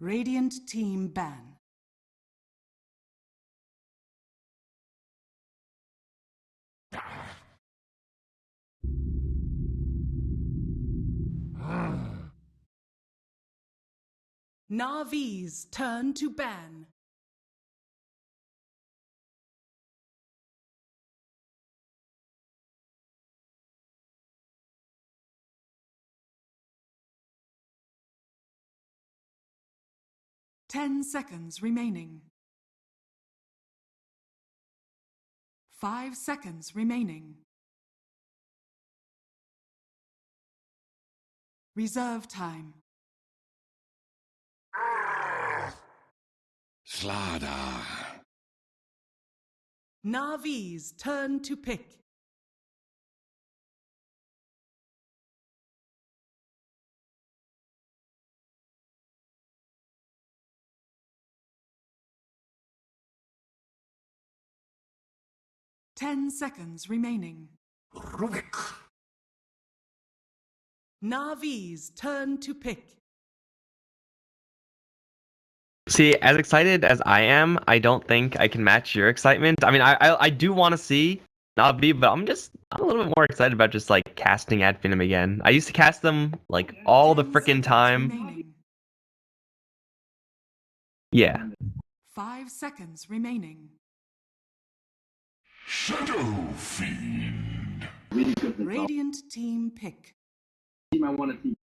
Radiant team ban. Navi's turn to ban. Ten seconds remaining. 5 seconds remaining. Reserve time. StarLadder. Navi's turn to pick. Ten seconds remaining. Navi's turn to pick. See, as excited as I am, I don't think I can match your excitement. I mean, I do want to see Navi, but I'm a little bit more excited about just like casting at Finem again. I used to cast them like all the 10 freaking seconds time. remaining. Yeah. 5 seconds remaining. Shadow Fiend. Radiant team pick. Team I want to see,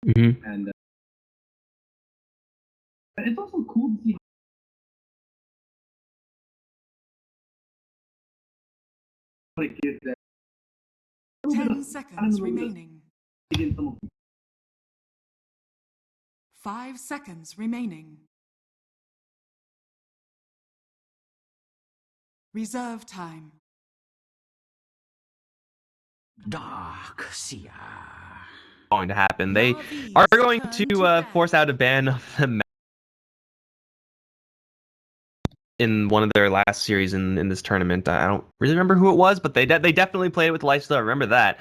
Mm-hmm. and it's also cool to see. How it gives that 10 seconds remaining. 5 seconds remaining. Reserve time. Dark Seer. Going to happen. They Navi's are going turn to ban. force out a ban of the in one of their last series in this tournament. I don't really remember who it was, but they definitely played it with lifesteal. I remember that.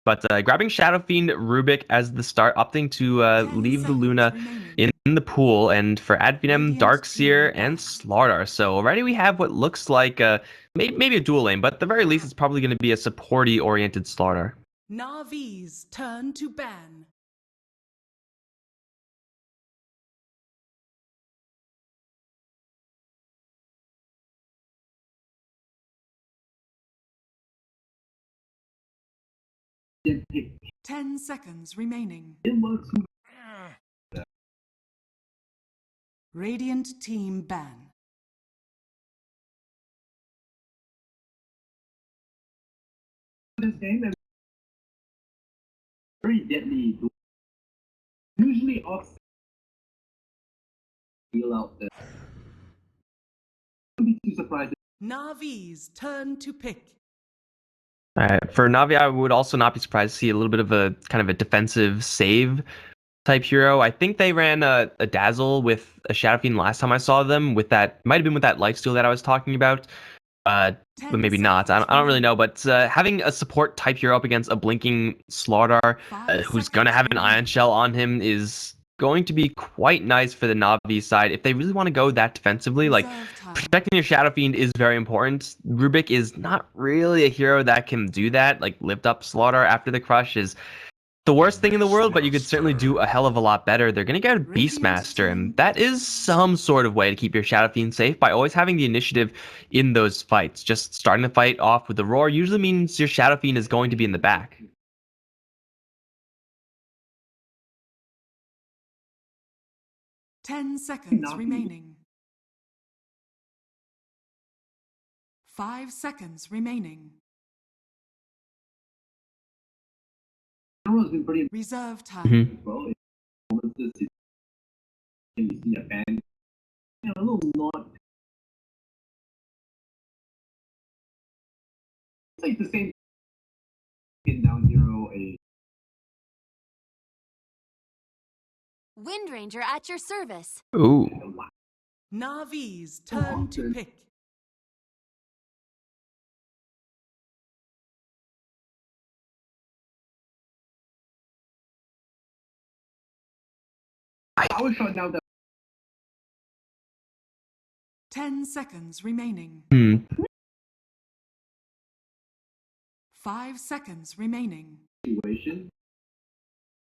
But grabbing Shadow Fiend Rubik as the start, opting to leave the Luna in the pool, and for Adfinem, Darkseer, and StarLadder. So already we have what looks like maybe a dual lane, but at the very least it's probably going to be a supporty-oriented StarLadder. Navi's turn to ban. It 10 seconds remaining. works. Radiant team ban. This game is very deadly. Usually off feel out there. Don't be too surprised. Navi's turn to pick. For Navi, I would also not be surprised to see a little bit of a kind of a defensive save type hero. I think they ran a Dazzle with a Shadow Fiend last time I saw them. With that, might have been with that lifesteal that I was talking about. But maybe not. I don't really know. But having a support type hero up against a blinking StarLadder who's gonna have an Ion Shell on him is going to be quite nice for the Navi side if they really want to go that defensively. Like protecting your Shadow Fiend is very important. Rubik is not really a hero that can do that. Like lift up StarLadder after the crush is the worst thing in the world, but you could certainly do a hell of a lot better. They're going to get a Beastmaster, and that is some sort of way to keep your Shadow Fiend safe by always having the initiative in those fights. Just starting the fight off with the roar usually means your Shadow Fiend is going to be in the back. Ten seconds remaining. 5 seconds remaining. Has been pretty Reserve time. well. You see a fan, a little not. It's like the same pin down hero. A Wind Ranger at your service. Ooh. Navi's turn to pick. Power shot now. 10 seconds remaining. 5 seconds remaining. Situation.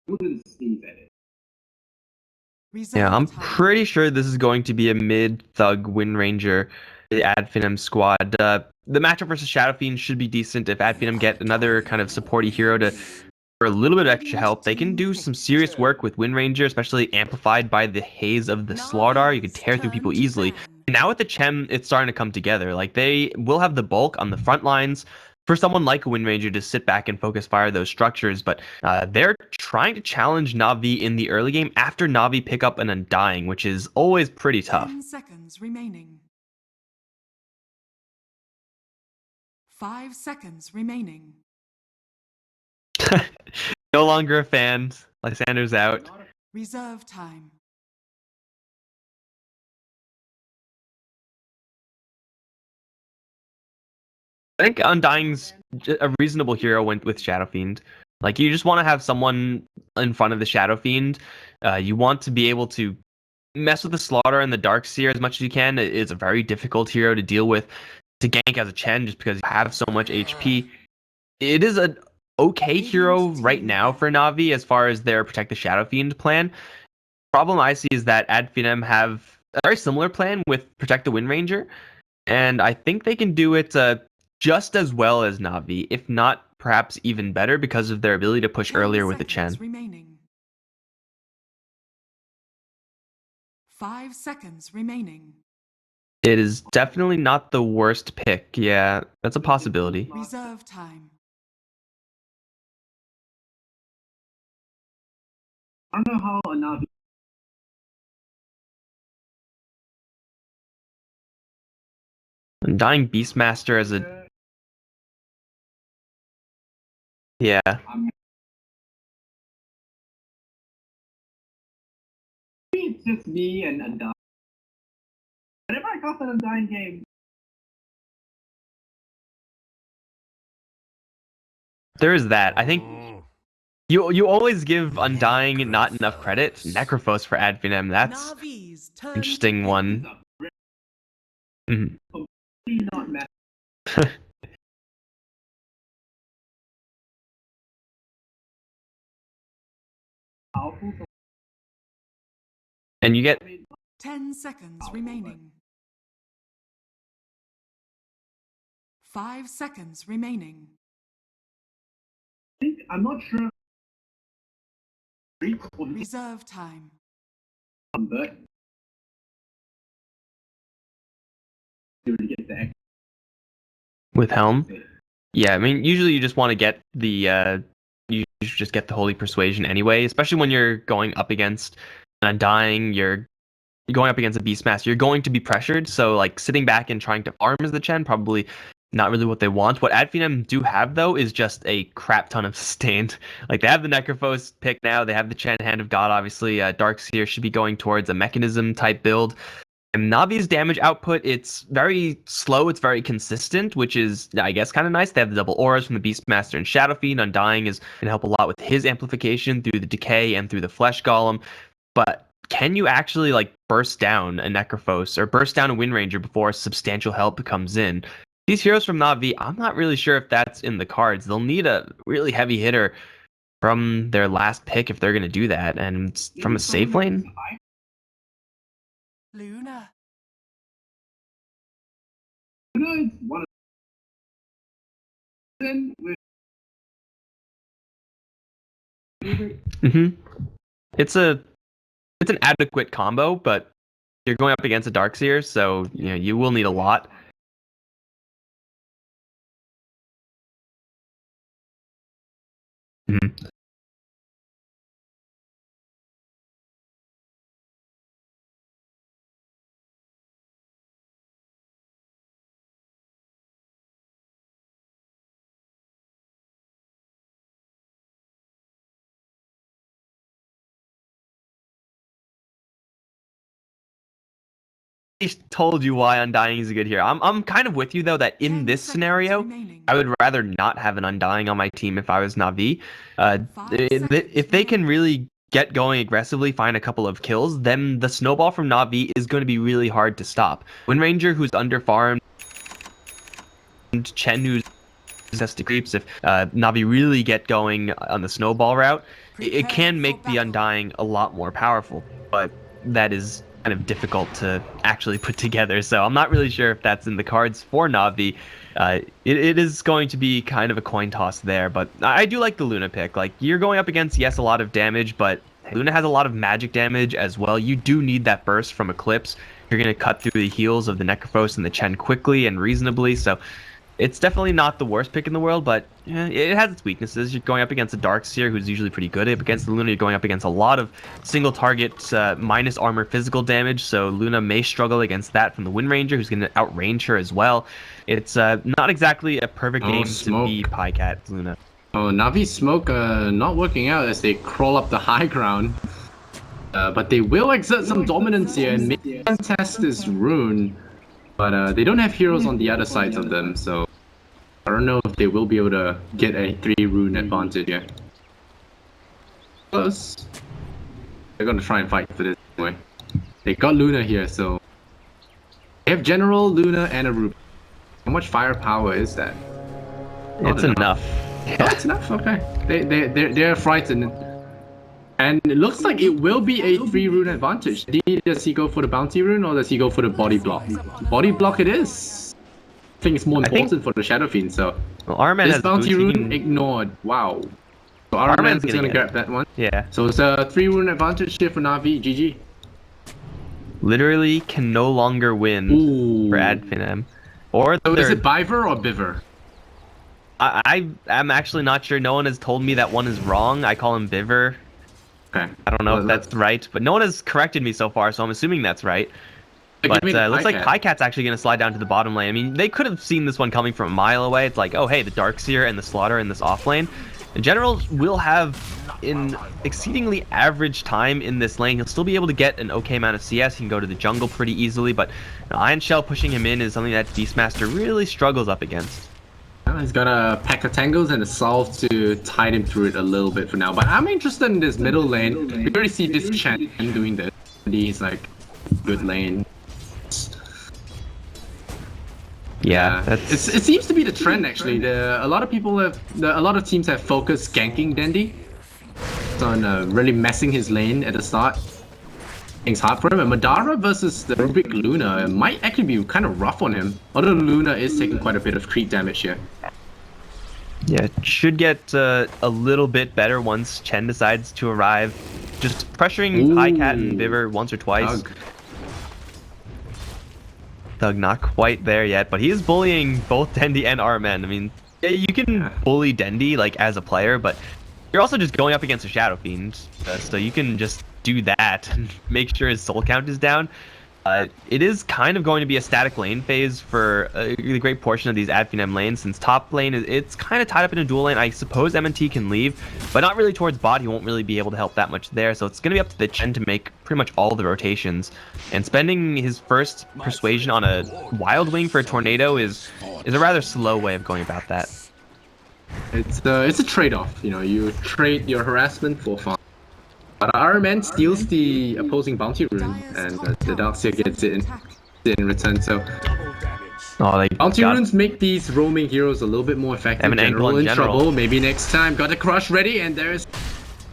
Wouldn't sneeze at it. Reserve Yeah, I'm time. pretty sure this is going to be a mid-thug Wind Ranger Ad Finem squad. The matchup versus Shadow Fiend should be decent if Ad Finem get another kind of supporty hero to for a little bit of extra help. They can do some serious work with Wind Ranger, especially amplified by the haze of the SlarDar. You can tear through people easily. And now with the Chem, it's starting to come together. Like, they will have the bulk on the front lines for someone like a Wind Ranger to sit back and focus fire those structures, but they're trying to challenge Na'Vi in the early game after Na'Vi pick up an Undying, which is always pretty tough. 10 seconds remaining. 5 seconds remaining. No longer a fan. Lysander's out. Reserve time. I think Undying's a reasonable hero with Shadow Fiend. Like, you just want to have someone in front of the Shadow Fiend. You want to be able to mess with the Slaughter and the Darkseer as much as you can. It's a very difficult hero to deal with, to gank as a Chen, just because you have so much HP. It is an okay hero right now for Na'Vi as far as their Protect the Shadow Fiend plan. Problem I see is that Ad Finem have a very similar plan with Protect the Wind Ranger, and I think they can do it just as well as Na'Vi, if not perhaps even better, because of their ability to push 10 earlier with the seconds Chen. remaining. 5 seconds remaining. It is definitely not the worst pick. Yeah, that's a possibility. Reserve time. I don't know how a Navi. Undying Beastmaster as a... Yeah. It's just me and Undying. Whenever I got an Undying game, There is that. I think you always give Undying not enough credit. Necrophos for Ad Finem, that's Na'Vi's turn an interesting to one. Mhm. really not mad. Powerful. And you get... 10 seconds remaining. 5 seconds remaining. I'm not sure. Reserve time. But to get the with Helm. Yeah, I mean, usually you just want to get the you should just get the Holy Persuasion anyway, especially when you're going up against an Undying, you're going up against a Beastmaster, you're going to be pressured, so like sitting back and trying to farm as the Chen, probably not really what they want. What Ad Finem do have though is just a crap ton of sustained. Like, they have the Necrophos pick now, they have the Chen Hand of God, obviously. Darkseer should be going towards a mechanism type build. And Navi's damage output, it's very slow, it's very consistent, which is, I guess, kind of nice. They have the double auras from the Beastmaster and Shadow Fiend. Undying is going to help a lot with his amplification through the Decay and through the Flesh Golem. But can you actually, like, burst down a Necrophos or burst down a Wind Ranger before substantial help comes in? These heroes from Na'Vi, I'm not really sure if that's in the cards. They'll need a really heavy hitter from their last pick if they're going to do that. And from a safe lane? Luna. Luna is one of them with It's an adequate combo, but you're going up against a Darkseer, so you know you will need a lot. Told you why Undying is a good hero. I'm kind of with you though that in 10 this seconds scenario, remaining. I would rather not have an Undying on my team if I was Na'Vi. 5 seconds If they can really get going aggressively, find a couple of kills, then the snowball from Na'Vi is going to be really hard to stop. Windranger, who's under farmed, Chen, who's access to creeps, if Na'Vi really get going on the snowball route, it can make the Undying a lot more powerful, but that is kind of difficult to actually put together, so I'm not really sure if that's in the cards for Na'Vi. It is going to be kind of a coin toss there, but I do like the Luna pick. Like, you're going up against, yes, a lot of damage, but Luna has a lot of magic damage as well. You do need that burst from Eclipse. You're going to cut through the heals of the Necrophos and the Chen quickly and reasonably, so it's definitely not the worst pick in the world, but it has its weaknesses. You're going up against a Darkseer, who's usually pretty good. Against the Luna, you're going up against a lot of single target minus armor physical damage, so Luna may struggle against that from the Windranger, who's going to outrange her as well. It's not exactly a perfect game to be Pycat Luna. Oh, Navi's smoke not working out as they crawl up the high ground. But they will exert some dominance here and maybe contest this rune. But they don't have heroes on the other sides of them, so I don't know if they will be able to get a 3-rune advantage here. Close. They're gonna try and fight for this anyway. They got Luna here, so they have General, Luna, and a Ruby. How much firepower is that? It's enough. Oh, it's enough. Okay. They're frightened. And it looks like it will be a 3-rune advantage. Does he go for the bounty rune or does he go for the body block? Body block it is. I think it's more important for the Shadow Fiend, so. Well, Arman this has bounty rune boosting. ignored. Wow. So Arman's gonna grab that one. Yeah. So it's a 3-rune advantage here for Na'Vi. GG. Literally can no longer win for Finem. Or so is it Biver or Biver? I'm actually not sure. No one has told me that one is wrong. I call him Biver. Okay. I don't know if that's right, but no one has corrected me so far, so I'm assuming that's right. But looks like Pycat's actually going to slide down to the bottom lane. I mean, they could have seen this one coming from a mile away. It's like, oh, hey, the Darkseer and the Slaughter in this off lane. The General will have an exceedingly average time in this lane. He'll still be able to get an okay amount of CS. He can go to the jungle pretty easily, but Iron Shell pushing him in is something that Beastmaster really struggles up against. He's got a pack of tangles and a salve to tide him through it a little bit for now. But I'm interested in this middle lane. We already see this Chen doing this. He's like, good lane. Yeah, it seems to be the trend actually. A lot of teams have focused ganking Dendi on really messing his lane at the start. Things hard for him, and Madara versus the Rubik Luna might actually be kind of rough on him. Although Luna is taking quite a bit of creep damage here. Yeah, it should get a little bit better once Chen decides to arrive. Just pressuring Pycat and Biver once or twice. Thug not quite there yet, but he is bullying both Dendi and Arman. I mean, yeah, you can bully Dendi like as a player, but you're also just going up against a Shadow Fiend, so you can just do that and make sure his soul count is down. It is kind of going to be a static lane phase for a great portion of these Finem lanes, since top lane it's kind of tied up in a dual lane. I suppose MNT can leave, but not really towards bot. He won't really be able to help that much there, so it's going to be up to the Chen to make pretty much all the rotations. And spending his first persuasion on a Wild Wing for a Tornado is a rather slow way of going about that. It's a trade-off. You know, you trade your harassment for fun. But Arman steals the opposing bounty rune, and the Darkseer gets it in return. So bounty runes make these roaming heroes a little bit more effective. General in trouble. Maybe next time. Got the crush ready, and there's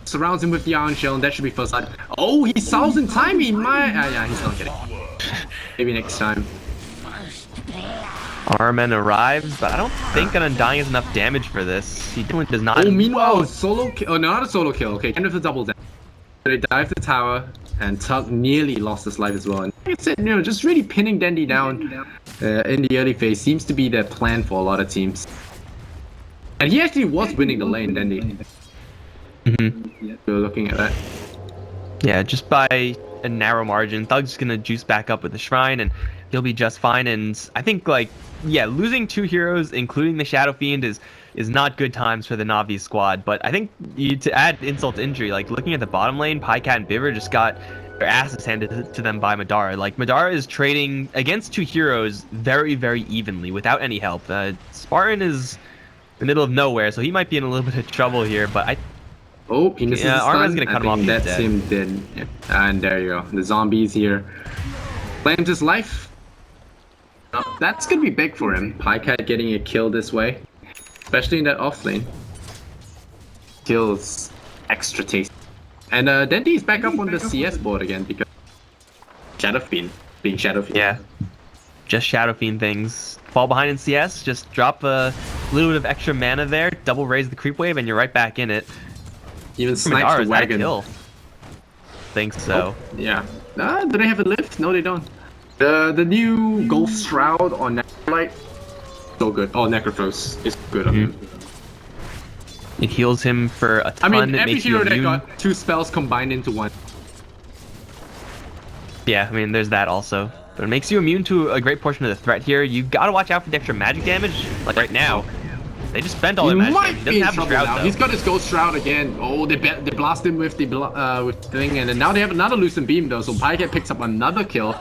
surrounds him with the Iron Shell, and that should be first blood. Oh, he solves in time. He might. Yeah, he's not getting. Maybe next time. Arman arrives, but I don't think an Undying is enough damage for this. He definitely does not. Oh, meanwhile, solo kill. Oh, not a solo kill. Okay, kind of a double down. They dive the tower, and Tug nearly lost his life as well. And like I said, you know, just really pinning Dendi down in the early phase seems to be their plan for a lot of teams. And he actually was winning the lane, Dendi. You're looking at that. Yeah, just by a narrow margin. Thug's gonna juice back up with the Shrine, and he'll be just fine. And I think, like, yeah, losing 2 heroes, including the Shadow Fiend, is not good times for the Na'Vi squad. But I think to add insult to injury, like looking at the bottom lane, Pycat and Biver just got their asses handed to them by Madara. Like, Madara is trading against 2 heroes very, very evenly without any help. Spartan is in the middle of nowhere, so he might be in a little bit of trouble here. But Oh, he misses Yeah, the Arma's stun. gonna cut I him off, think he's that's dead. him dead. Yeah. And there you go. The zombies here. Claims his life. Oh, that's gonna be big for him. Pycat getting a kill this way. Especially in that off lane. Kills extra taste. And Dendi's back up on the CS board again because Shadow Fiend being Shadow Fiend. Yeah. Just Shadow Fiend things. Fall behind in CS, just drop a little bit of extra mana there, double raise the creep wave, and you're right back in it. Even snipes Madara, the is that a wagon. kill? Think so. Yeah. Do they have a lift? No, they don't. The new Gold Shroud on Necrolite, so good. Oh, Necrophos is good on him. It heals him for a I ton. mean, it every makes you hero that immune. got 2 spells combined into 1. Yeah, I mean, there's that also. But it makes you immune to a great portion of the threat here. You gotta watch out for the extra magic damage. Like right now, they just spent all He their magic might damage. He be doesn't in have the trouble shroud now. though. He's got his Ghost Shroud again. Oh, they blast him with the thing, and then now they have another Lucent Beam though. So Pycat picks up another kill,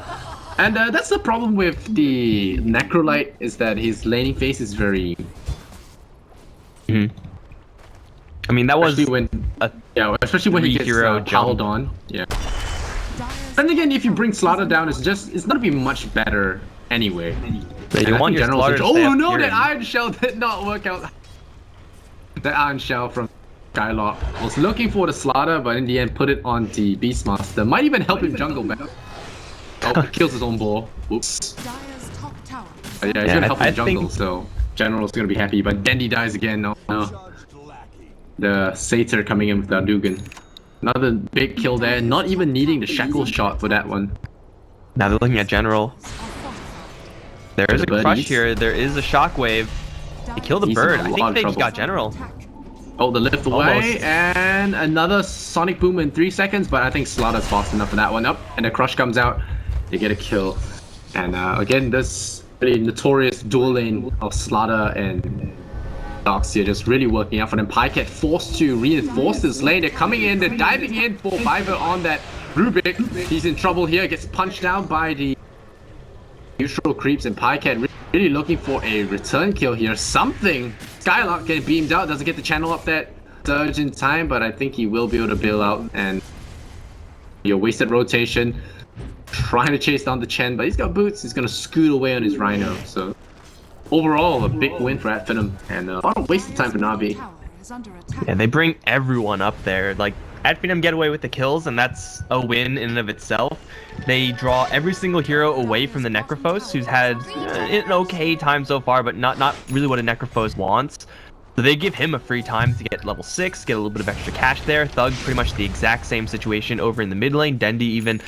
and that's the problem with the Necrolite is that his laning phase is very. I mean, that was Especially when, especially when he gets three-hero piled jump. on. Yeah. Then again, if you bring StarLadder down, it's gonna be much better anyway. So you And I want think your General's StarLadder like, to stay oh up no, here that and- Iron Shell did not work out. That Iron Shell from Skylock was looking for the StarLadder, but in the end put it on the Beastmaster. Might even help him jungle back. Oh, kills his own ball. Oops. Dire's top tower is But yeah, he's Yeah, gonna help I him jungle, think- so General's gonna be happy. But Dendi dies again. No. The Satyr coming in with the Dugan. Another big kill there. Not even needing the shackle shot for that one. Now they're looking at General. There is a The crush buddies. here. There is a shockwave. They kill the He's in bird. a I lot think of they just trouble. got General. attack. Oh, the lift away, Almost. and another Sonic Boom in 3 seconds, but I think StarLadder's fast enough for that one. Up, and the crush comes out. They get a kill. And again, this really notorious dual lane of StarLadder and Dogs here just really working out for them. Pycat forced to reinforce this lane. They're coming in, they're diving in for Viver on that Rubik. He's in trouble here, gets punched out by the neutral creeps, and Pycat really looking for a return kill here. Something! Skylark getting beamed out, doesn't get the channel up that surge in time, but I think he will be able to bail out, and your wasted rotation. Trying to chase down the Chen, but he's got boots, he's gonna scoot away on his Rhino, so overall a big win for Finem, and a lot of wasted time for Navi. Tower is under attack. Yeah, they bring everyone up there. Like, Finem get away with the kills, and that's a win in and of itself. They draw every single hero away from the Necrophos, who's had an okay time so far, but not really what a Necrophos wants. So they give him a free time to get level 6, get a little bit of extra cash there. Thug, pretty much the exact same situation over in the mid lane. Dendi even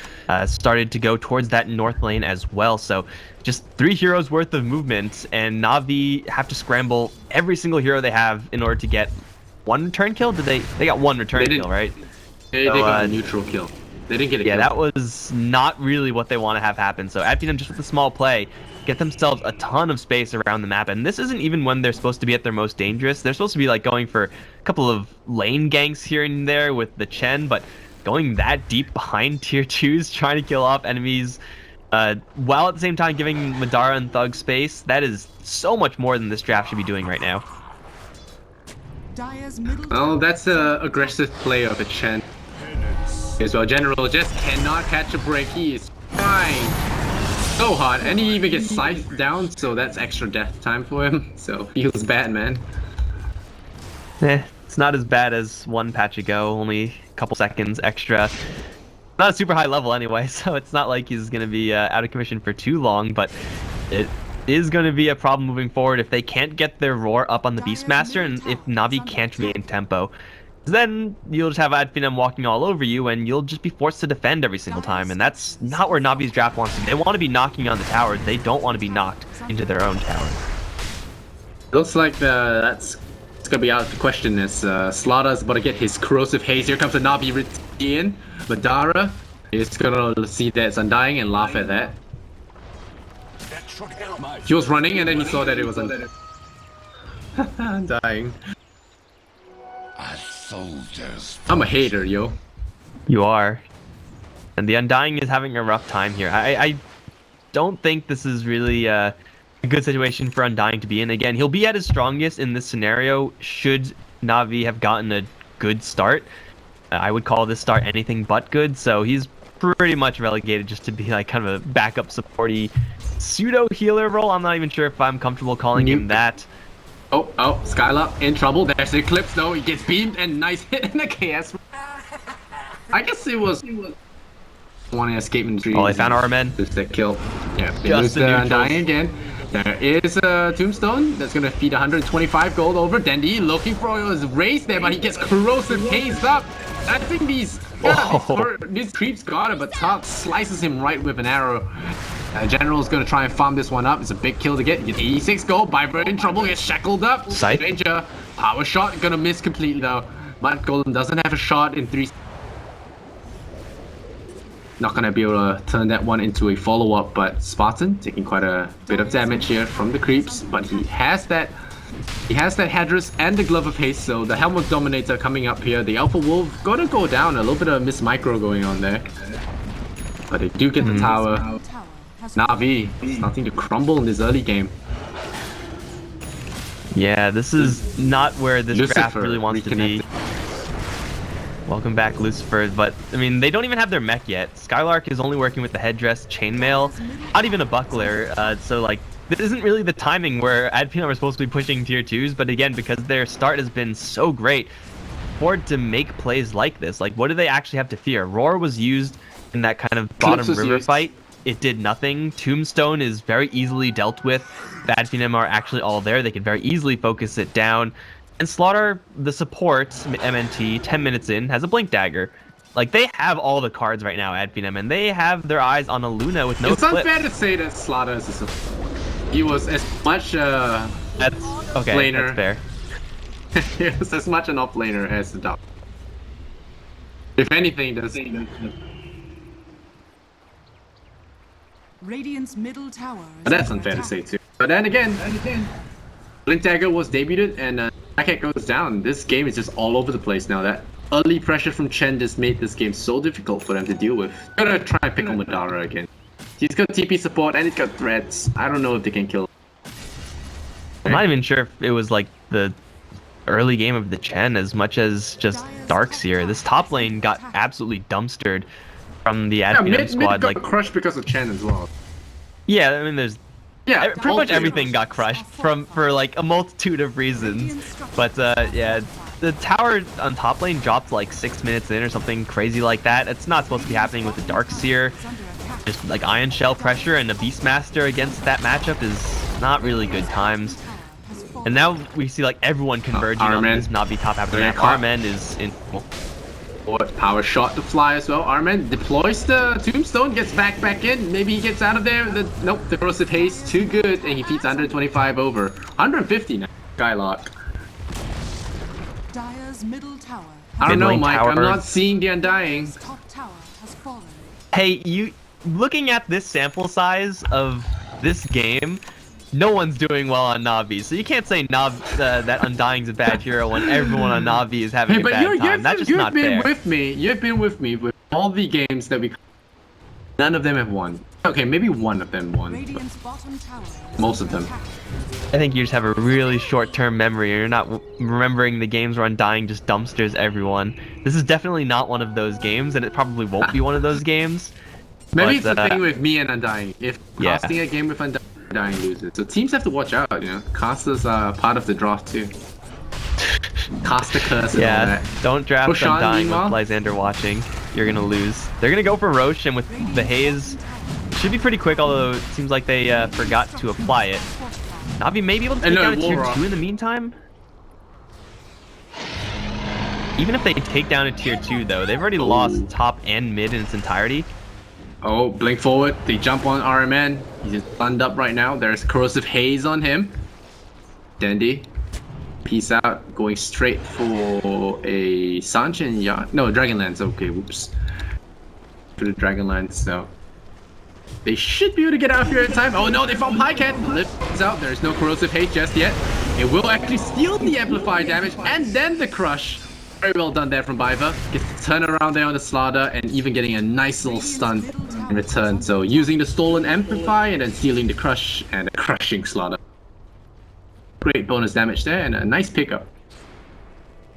started to go towards that north lane as well. So just 3 heroes worth of movement, and Navi have to scramble every single hero they have in order to get 1 return kill. Did they got 1 return They didn't- kill, right? They So, got a neutral kill. They didn't get a Yeah, kill. that was not really what they want to have happen. So Finem, just with a small play, get themselves a ton of space around the map. And this isn't even when they're supposed to be at their most dangerous. They're supposed to be like going for a couple of lane ganks here and there with the Chen, but going that deep behind tier 2s, trying to kill off enemies, while at the same time giving Madara and Thug space, that is so much more than this draft should be doing right now. Dire's middle Oh, tower that's a aggressive play of a Chen. As well, General just cannot catch a break. He is trying so hard, and he even gets scythed down, so that's extra death time for him. So feels bad, man. It's not as bad as one patch ago, only a couple seconds extra. Not a super high level anyway, so it's not like he's going to be out of commission for too long, but it is going to be a problem moving forward if they can't get their roar up on the Beastmaster, and if Navi can't remain tempo. Then you'll just have Finem walking all over you, and you'll just be forced to defend every single time, and that's not where Navi's draft wants to be. They want to be knocking on the towers, they don't want to be knocked into their own towers. Looks like that's it's gonna be out of the question as StarLadder's about to get his corrosive haze. Here comes the Navi in. Madara is gonna see that it's Undying and laugh at that. He was running and then he saw that it was Undying. A soldier's I'm a hater, yo. You are. And the Undying is having a rough time here. I don't think this is really a good situation for Undying to be in. Again, he'll be at his strongest in this scenario should Navi have gotten a good start. I would call this start anything but good, so he's pretty much relegated just to be like kind of a backup supporty pseudo healer role. I'm not even sure if I'm comfortable calling him that. Oh, Skylark in trouble. There's the Eclipse though. He gets beamed and nice hit in the KS. I guess it was one escaping trees. Oh, they found our men. Just that kill. Yeah, they Just lose the the neutrals. Undying again. There is a Tombstone that's gonna feed 125 gold over. Dandy looking for his race there, but he gets corrosive haze up. I think these creeps got him, but Todd slices him right with an arrow. General's gonna try and farm this one up. It's a big kill to get. He gets 86 gold. Viper in trouble. Gets shackled up. Sight. Danger. Power shot gonna miss completely though. Mud Golem doesn't have a shot in 3. Not gonna be able to turn that one into a follow-up, but Spartan taking quite a bit of damage here from the creeps, but he has that headdress and the glove of haste, so the Helm of Dominator coming up here. The Alpha Wolf gonna go down, a little bit of Miss Micro going on there. But they do get the tower. Na'Vi starting to crumble in this early game. Yeah, this is not where this Lucifer draft really wants to be. Welcome back, Lucifer. But, I mean, they don't even have their mech yet. Skylark is only working with the headdress, chainmail, not even a buckler. So, like, this isn't really the timing where AdPinum are supposed to be pushing tier 2s. But again, because their start has been so great, Ford to make plays like this. Like, what do they actually have to fear? Roar was used in that kind of bottom river fight. It did nothing. Tombstone is very easily dealt with. Bad Finem are actually all there. They can very easily focus it down. And Slaughter, the support, MNT, 10 minutes in, has a Blink Dagger. Like, they have all the cards right now, Adfinem, and they have their eyes on a Luna with no It's unfair to say that Slaughter is a support. He was as much that's okay, laner. that's fair. He was as much an off-laner as the top. If anything, that's... Radiant's middle tower is But that's under unfair to attack. say too. But then again, Blink Dagger was debuted and Blackhead goes down. This game is just all over the place now. That early pressure from Chen just made this game so difficult for them to deal with. Gotta try and pick on Madara again. He's got TP support and he's got threats. I don't know if they can kill him. I'm not even sure if it was like the early game of the Chen as much as just Darkseer. This top lane got absolutely dumpstered from the Adfinem mid squad. got Like, crushed because of Chen as well. yeah, I mean, there's pretty all much three. everything got crushed for like a multitude of reasons. But yeah, the tower on top lane dropped like 6 minutes in or something crazy like that. It's not supposed to be happening with the Darkseer. Just like Iron Shell pressure and a Beastmaster against that matchup is not really good times. And now we see like everyone converging on this Navi top after that. Armen is in. Power shot to fly as well. Armen deploys the Tombstone, gets back in. Maybe he gets out of there. Nope, the corrosive haste too good, and he feeds 125 over. 150 now. Skylark. Dire's middle tower I don't know, Mid-lane Mike. tower. I'm not seeing the Undying. top tower has fallen. Hey, you looking at this sample size of this game, no one's doing well on Navi, so you can't say that Undying's a bad hero when everyone on Navi is having a bad time. That's just not fair. You've been with me with all the games that we. None of them have won. Okay, maybe one of them won. Radiant's bottom tower is Most of under them. attack. I think you just have a really short-term memory. You're not remembering the games where Undying just dumpsters everyone. This is definitely not one of those games, and it probably won't be one of those games. Maybe But, it's the thing with me and Undying. If yeah. casting a game with Undying loses, so teams have to watch out. You know, casters are part of the draft too. Caster curse and all Yeah, that. don't draft Roshan, Undying with meanwhile? Lysander watching. You're gonna lose. They're gonna go for Roche, and with the haze, should be pretty quick, although it seems like they forgot to apply it. Navi may be able to take no, down a tier Warrock. 2 in the meantime. Even if they take down a tier 2 though, they've already lost top and mid in its entirety. Oh, blink forward. They jump on RMN. He's just stunned up right now. There's corrosive haze on him. Dandy. Peace out. Going straight for a Sanchin Yacht. No, Dragonlance. Okay, whoops. For the Dragonlance, so. They should be able to get out of here in time. Oh no, they found Pycat. Lifts out. There's no corrosive haze just yet. It will actually steal the amplified damage and then the crush. Very well done there from Biva. Gets the turn around there on the Slaughter and even getting a nice little stun in return. So using the stolen amplify and then stealing the crush and a crushing Slaughter. Great bonus damage there and a nice pickup.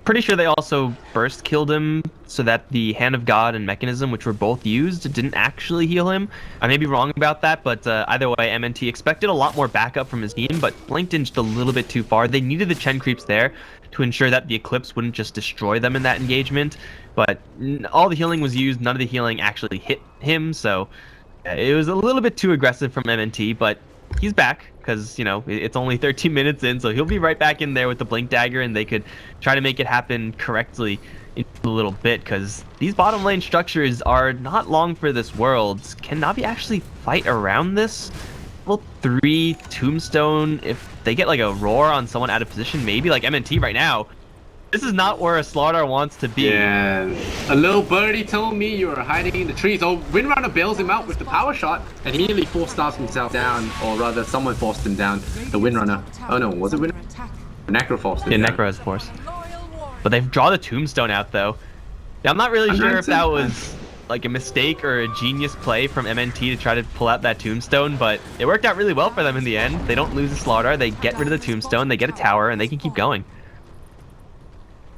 pretty sure they also burst killed him so that the Hand of God and Mechanism, which were both used, didn't actually heal him. I may be wrong about that, but either way, MNT expected a lot more backup from his team, but blinked in just a little bit too far. They needed the Chen creeps there to ensure that the Eclipse wouldn't just destroy them in that engagement, but all the healing was used, none of the healing actually hit him, so it was a little bit too aggressive from MNT, but he's back because, you know, it's only 13 minutes in, so he'll be right back in there with the Blink Dagger, and they could try to make it happen correctly in a little bit because these bottom lane structures are not long for this world. Can Navi actually fight around this? Level 3 Tombstone, if they get like a roar on someone out of position, maybe like MNT right now. This is not where a StarLadder wants to be. Yeah, a little birdie told me you were hiding in the trees. Oh, Windrunner bails him out with the power shot and immediately force-stars himself down, or rather someone forced him down. The Windrunner. Oh no, was it Windrunner? Necro forced him down. Necro has force. But they've drawn the Tombstone out though. I'm not really sure if that was like a mistake or a genius play from MNT to try to pull out that Tombstone, but it worked out really well for them in the end. They don't lose the StarLadder, they get rid of the Tombstone, they get a tower, and they can keep going.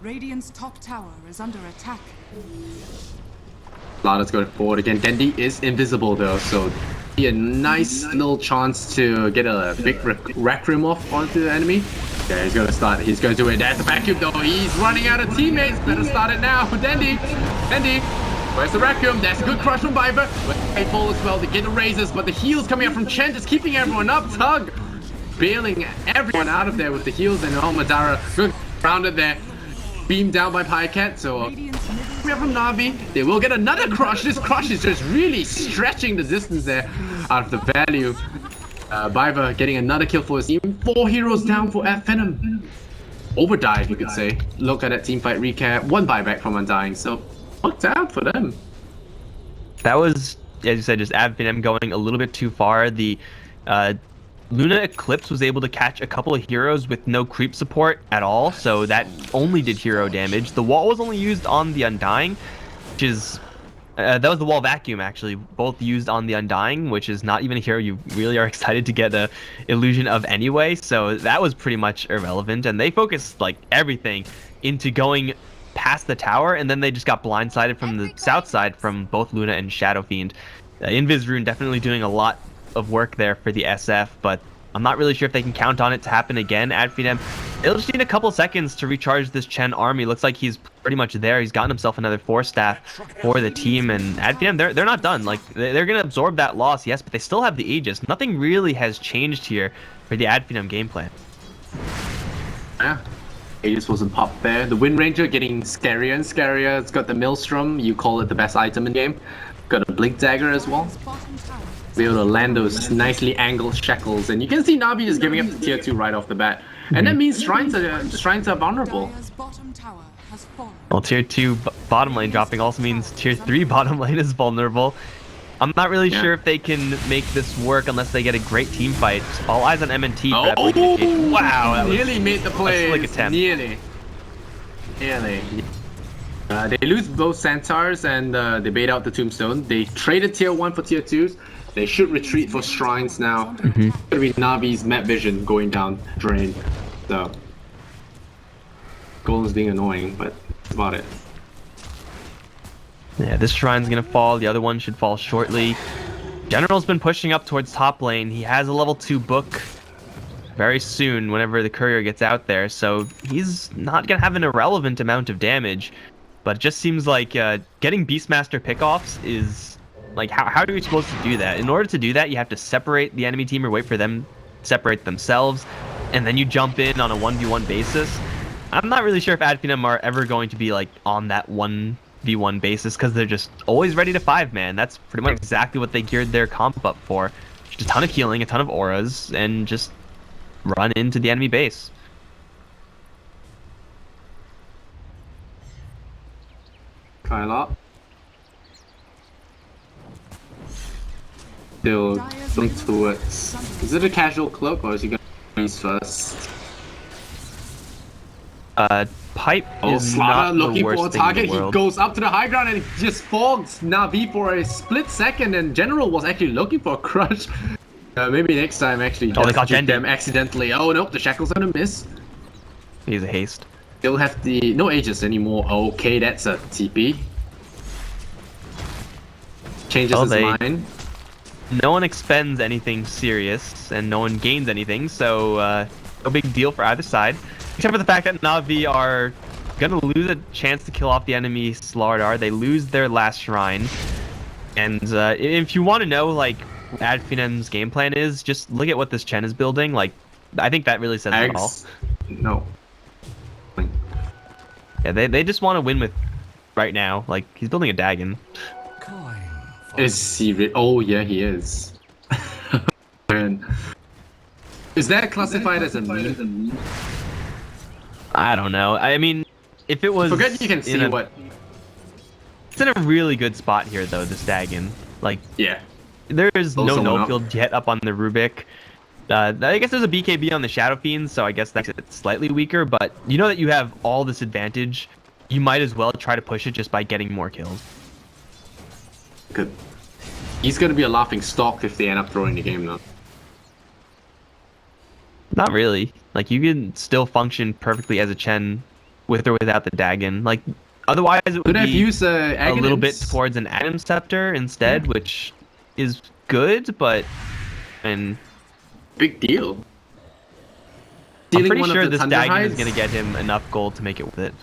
Radiant's top tower is under attack. StarLadder's going forward again. Dendi is invisible though, so be a nice little chance to get a big Requiem off onto the enemy. Okay, he's gonna start. He's going to do it. There's the vacuum though. He's running out of teammates. Better start it now. Dendi, where's the Requiem? That's a good crush from Viper. But Eightfall as well to get the raises, but the heals coming out from Chen is keeping everyone up. Tug bailing everyone out of there with the heals, and oh, Madara good grounded there. Beamed down by Pycat, so we have from Navi. They will get another crush. This crush is just really stretching the distance there out of the value. Viper getting another kill for his team. 4 heroes down for Finem. Overdive, you could say. Look at that teamfight recap. 1 buyback from Undying, so worked out for them. That was, as you said, just Finem going a little bit too far. The Luna Eclipse was able to catch a couple of heroes with no creep support at all, so that only did hero damage. The wall was only used on the Undying, which is... that was the wall vacuum, actually, both used on the Undying, which is not even a hero you really are excited to get a illusion of anyway, so that was pretty much irrelevant, and they focused, like, everything into going past the tower, and then they just got blindsided from the south side from both Luna and Shadow Fiend. Invis Rune definitely doing a lot of work there for the SF, but I'm not really sure if they can count on it to happen again at Finem. It'll just need a couple seconds to recharge this Chen army. Looks like he's pretty much there. He's gotten himself another 4 staff for the team, and at Finem, they're not done. Like, they're going to absorb that loss, yes, but they still have the Aegis. Nothing really has changed here for the Ad Finem game plan. Yeah, Aegis wasn't popped there. The Wind Ranger getting scarier and scarier. It's got the Maelstrom. You call it the best item in the game. Got a Blink Dagger as well. Be able to land those nicely angled shackles, and you can see Navi is giving up to tier 2 right off the bat, and that means shrines are vulnerable. Dire's bottom tower has fallen. Well, tier 2 bottom lane dropping also means tier 3 bottom lane is vulnerable. I'm not really sure if they can make this work unless they get a great team fight. All eyes on MNT for that blink engagement. Wow, that was nearly made the play. a slick attempt. Nearly. They lose both Centaurs and they bait out the Tombstone. They traded tier 1 for tier 2s. They should retreat for shrines now. It's gonna be Navi's map vision going down drain. So Golem's being annoying, but that's about it. Yeah, this shrine's gonna fall. The other one should fall shortly. General's been pushing up towards top lane. He has a level 2 book very soon whenever the courier gets out there, so he's not gonna have an irrelevant amount of damage. But it just seems like getting Beastmaster pickoffs is... Like, how are you supposed to do that? In order to do that, you have to separate the enemy team or wait for them to separate themselves, and then you jump in on a 1v1 basis. I'm not really sure if Ad Finem are ever going to be, like, on that 1v1 basis, because they're just always ready to 5-man. That's pretty much exactly what they geared their comp up for. Just a ton of healing, a ton of auras, and just run into the enemy base. Kyla. Still looking towards... Is it a casual cloak or is he going to use first? Pipe is StarLadder not looking the worst for a thing in target. the He world. goes up to the high ground and he just fogs Navi for a split second, and General was actually looking for a crush. Maybe next time actually. Oh, they got juke Dendi. them accidentally. Oh nope, the shackle's gonna miss. He's a haste. Still have the no Aegis anymore. Okay, that's a TP. Changes his mind. No one expends anything serious, and no one gains anything, so no big deal for either side. Except for the fact that Na'Vi are gonna lose a chance to kill off the enemy StarLadder. They lose their last shrine. And if you want to know, like, what Finem's game plan is, just look at what this Chen is building. Like, I think that really says it all. No. Yeah, they just want to win with right now. Like, he's building a Dagon. Is he? Oh yeah, he is. Man. Is that classified as a meme? I don't know. I mean, if it was, forget you can see what. It's in a really good spot here, though. This Dagon, like, yeah, there's no field yet up on the Rubik. I guess there's a BKB on the Shadow Fiends, so I guess that's slightly weaker. But you know that you have all this advantage. You might as well try to push it just by getting more kills. Good. He's gonna be a laughing stock if they end up throwing the game, though. Not really. Like, you can still function perfectly as a Chen with or without the Dagon. Like, otherwise it would be a little bit towards an Atom Scepter instead, which is good, but big deal. I'm pretty sure this Dagon is gonna get him enough gold to make it with it.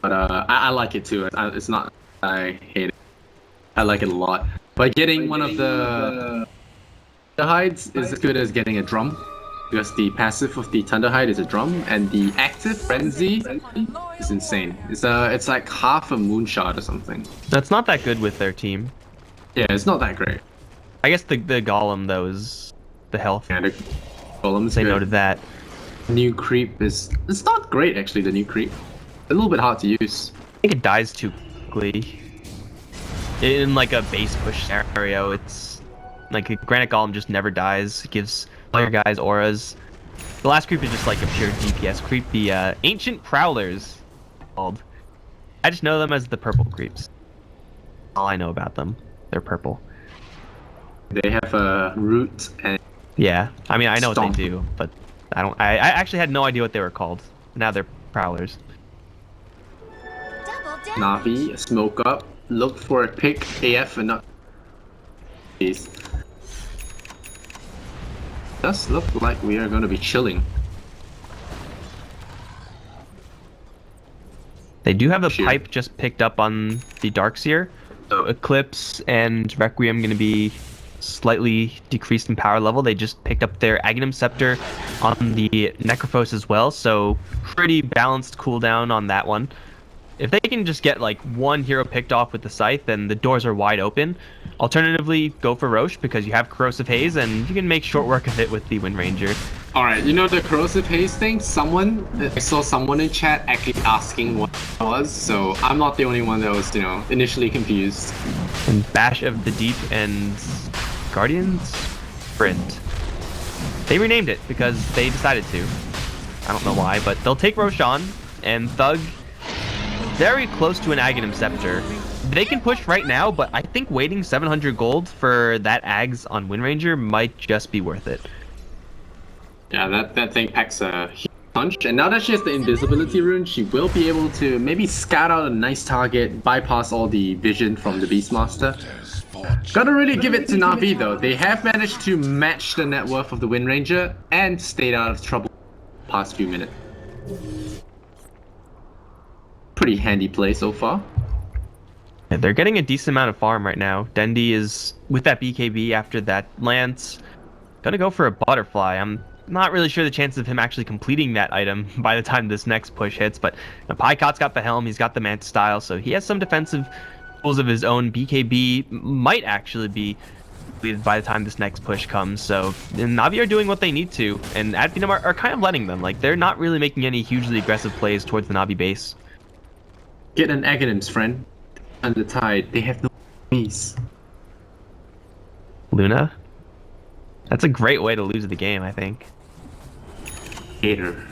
But I like it too. It's not. I hate it. I like it a lot. But getting one of the hides is as good as getting a drum, because the passive of the Thunderhide is a drum, and the active Frenzy is insane. It's like half a moonshot or something. That's not that good with their team. Yeah, it's not that great. I guess the Golem though is the health. Yeah, the Golem's they good. noted that. New creep it's not great actually. The new creep, a little bit hard to use. I think it dies too quickly. In like a base push scenario, it's like a Granite Golem just never dies. It gives all your guys auras. The last creep is just like a pure DPS creep. The Ancient Prowlers called. I just know them as the purple creeps. All I know about them. They're purple. They have a root and yeah. I mean, I know stomp. what they do, but I don't. I actually had no idea what they were called. Now they're Prowlers. Na'Vi, smoke up. Look for a pick AF and not. Please. Does look like we are going to be chilling. They do have a pipe just picked up on the Darkseer. So Eclipse and Requiem going to be slightly decreased in power level. They just picked up their Aghanim Scepter on the Necrophos as well. So pretty balanced cooldown on that one. If they can just get like one hero picked off with the Scythe, then the doors are wide open. Alternatively, go for Roche because you have Corrosive Haze and you can make short work of it with the Wind Ranger. Alright, you know the Corrosive Haze thing? I saw someone in chat actually asking what it was, so I'm not the only one that was, initially confused. And Bash of the Deep and Guardian's Sprint. They renamed it because they decided to. I don't know why, but they'll take Roshan and Thug. Very close to an Aghanim Scepter. They can push right now, but I think waiting 700 gold for that Ags on Wind Ranger might just be worth it. Yeah, that thing packs a huge punch, and now that she has the invisibility rune, she will be able to maybe scout out a nice target, bypass all the vision from the Beastmaster. Gotta really give it to Na'Vi though. They have managed to match the net worth of the Wind Ranger and stayed out of trouble the past few minutes. Pretty handy play so far. Yeah, they're getting a decent amount of farm right now. Dendi is with that BKB after that Lance. Gonna go for a Butterfly. I'm not really sure the chances of him actually completing that item by the time this next push hits, but Pycot's got the Helm, he's got the Manta Style, so he has some defensive tools of his own. BKB might actually be completed by the time this next push comes, so Na'Vi are doing what they need to, and Finem are kind of letting them. Like, they're not really making any hugely aggressive plays towards the Na'Vi base. Get an Aghanims, friend. And the Tide, they have no enemies. Luna? That's a great way to lose the game, I think. Hater.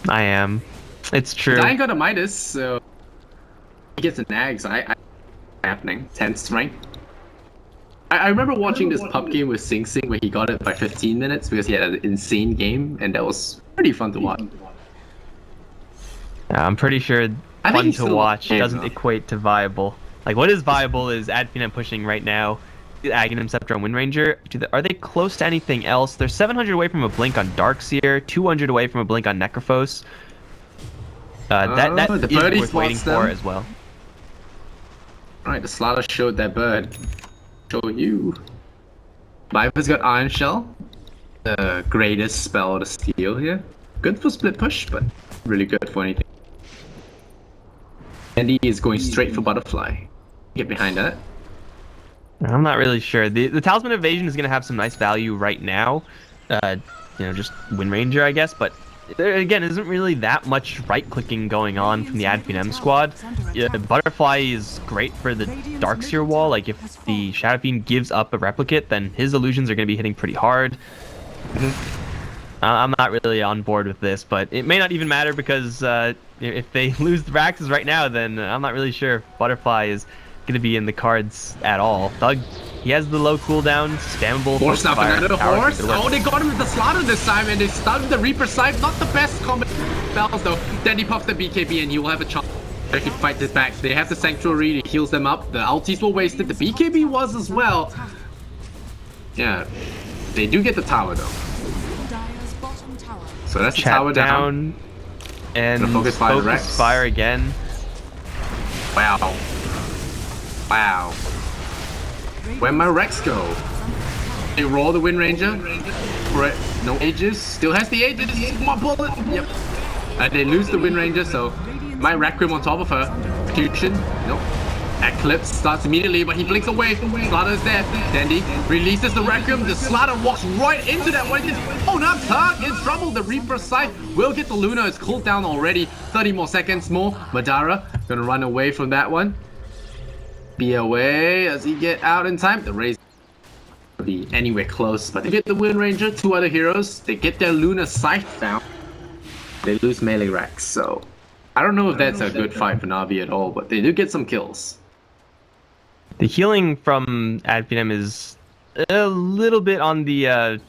I am. It's true. Dying got a Midas, so he gets an Ags. Happening. 10th rank. I remember watching this pub game with Sing Sing where he got it by 15 minutes because he had an insane game, and that was Pretty fun to watch. Yeah, I'm pretty sure I think fun he's to still watch okay, doesn't though. equate to viable. Like, what is viable is Finem pushing right now. Aghanim, Scepter, and Windranger. Are they close to anything else? They're 700 away from a blink on Darkseer, 200 away from a blink on Necrophos. That the is birdie worth waiting spots for them. as well. Alright, the StarLadder showed that bird. Show you. Viper's got Iron Shell. The greatest spell to steal here. Good for split push, but really good for anything. Andy is going straight for Butterfly. Get behind that. I'm not really sure. The Talisman Evasion is going to have some nice value right now. Just Windranger, I guess, but there, again, isn't really that much right-clicking going on from the Finem squad. Yeah, Butterfly is great for the Darkseer wall. Like, if the Shadow Fiend gives up a replicate, then his illusions are going to be hitting pretty hard. I'm not really on board with this, but it may not even matter because if they lose the Raxes right now, then I'm not really sure if Butterfly is going to be in the cards at all. Thug, he has the low cooldown, spammable. Horse up fire, another power horse. deliver. Oh, they got him with the slaughter this time, and they stunned the Reaper Scythe. Not the best combo spells though. Then he pops the BKB, and he will have a chance. They can fight this back. They have the Sanctuary. It heals them up. The ultis were wasted. The BKB was as well. Yeah, they do get the tower though. Dire's bottom tower. So that's the Chat tower down. and Gonna focus fire the Rex. fire again. Wow. Wow. Where'd my Rex go? They roll the Windranger. Right. No Aegis. Still has the Aegis. My bullet. Yep. And they lose the Windranger, so my Requiem on top of her. Execution. Nope. Eclipse starts immediately, but he blinks away. Slaughter is there. Dandy releases the Requiem. The Slaughter walks right into that one. Oh, now Tug in trouble. The Reaper Scythe will get the Luna. It's cooled down already. 30 more seconds more. Madara gonna run away from that one. Be away as he get out in time. The Raze will be anywhere close, but they get the Windranger. Two other heroes. They get their Luna Scythe down. They lose melee Rex, so I don't know if that's a good fight for Navi at all, but they do get some kills. The healing from Finem is a little bit on the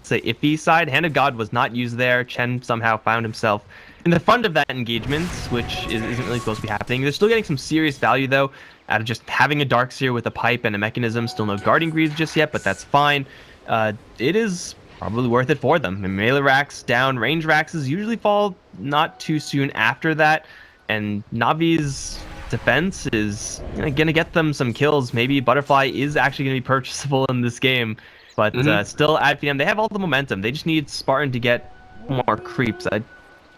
say iffy side. Hand of God was not used there. Chen somehow found himself in the front of that engagement, which isn't really supposed to be happening. They're still getting some serious value though out of just having a Darkseer with a pipe and a mechanism. Still no Guarding Greaves just yet, but that's fine. It is probably worth it for them. And melee racks down, range racks usually fall not too soon after that, and Navi's defense is gonna get them some kills. Maybe Butterfly is actually gonna be purchasable in this game, but still at Finem, they have all the momentum. They just need Spartan to get more creeps. Do